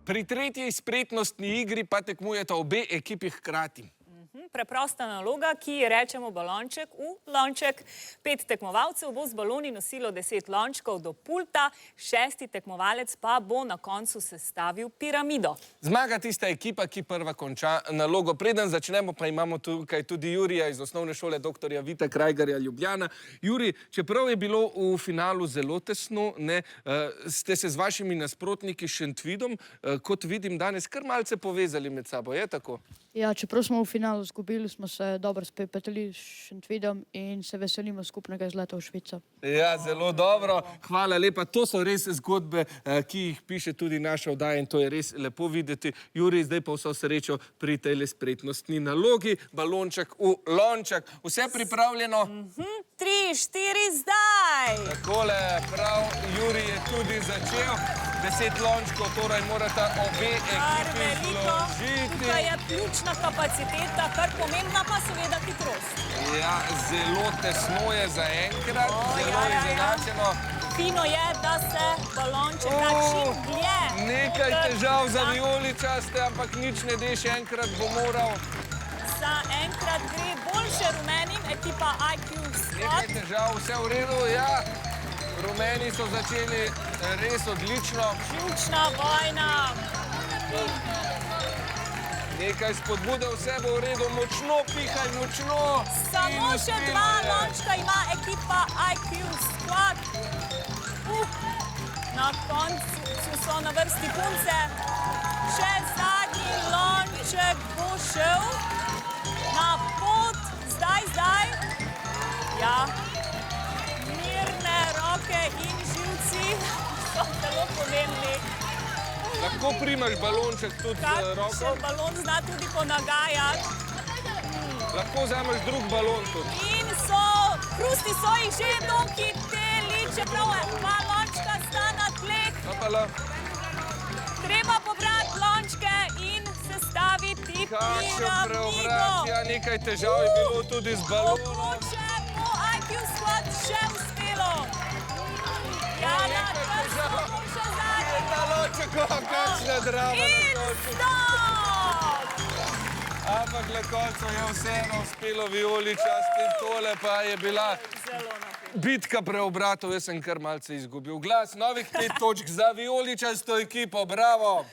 Pri tretji spretnostni igri pa tekmujeta obe ekipi hkrati. Preprosta naloga, ki ji rečemo balonček v lonček. 5 tekmovalcev bo z baloni nosilo 10 lončkov do pulta, 6. tekmovalec pa bo na koncu sestavil piramido. Zmaga tista ekipa, ki prva konča nalogo. Preden začnemo, pa imamo tukaj tudi Jurija iz osnovne šole dr. Vita Krajgarja Ljubljana. Jurij, čeprav je bilo v finalu zelo tesno, ste se z vašimi nasprotniki Šentvidom, kot vidim danes, kar malce povezali med sabo, je tako? Ja, čeprav smo v finalu izgubili, smo se dobro spoprijateljili s Šentvidom in se veselimo skupnega izleta v Švico. Ja, zelo dobro. Hvala lepa. To so res zgodbe, ki jih piše tudi naša oddaja in to je res lepo videti. Jurij, zdaj pa vso srečo pri tej spretnostni nalogi. Balonček v lonček. Vse pripravljeno? 3, 4, zdaj! Takole, prav, Jurij je tudi začel. 10 lončkov, torej morata obe ekipi zložiti. Tukaj je ključna kapaciteta, kar pomembna pa seveda hitrost. Ja, zelo tesno je zaenkrat, zelo izenačeno. Fino je, da se balonček da čim dlje. Nekaj težav za vijoličaste, ampak nič ne de, še enkrat bo moral. Za enkrat gre boljše rumenim, ekipa IQ Squad. Nekaj težav, vse v redu, ja. Rumeni so začeli res odlično. Ključna vojna. Nekaj spodbude, vse bo v redu, močno pihaj, močno. Samo še 2 lončka ima ekipa IQ Squad. Na koncu so na vrsti punce. Še zadnji lonček bo šel na pot. Zdaj. Ja. Mirne roke in živci so zelo pomembni. Lahko primaš balonček tudi z roko? Kakšen balon zna tudi ponagajati. Lahko vzameš drug balon tudi. In hrusti so jih že dohiteli, čeprav 2 lončka sta na tleh. Treba pobrati lončke in sestaviti Kakšen piramido. preobrat, ja, nekaj težav je bilo tudi z balonom. Mogoče bo IQ Squad še uspelo. Ja, na koncu bo še zadnji. Ta lonček, kakšna drama na In koncu. stop! Ampak na koncu je vseeno uspelo vijoličastim, tole pa je bila Zelo napet. bitka preobratov, jaz sem kar malce izgubil glas. Novih 5 točk za vijoličasto ekipo, bravo!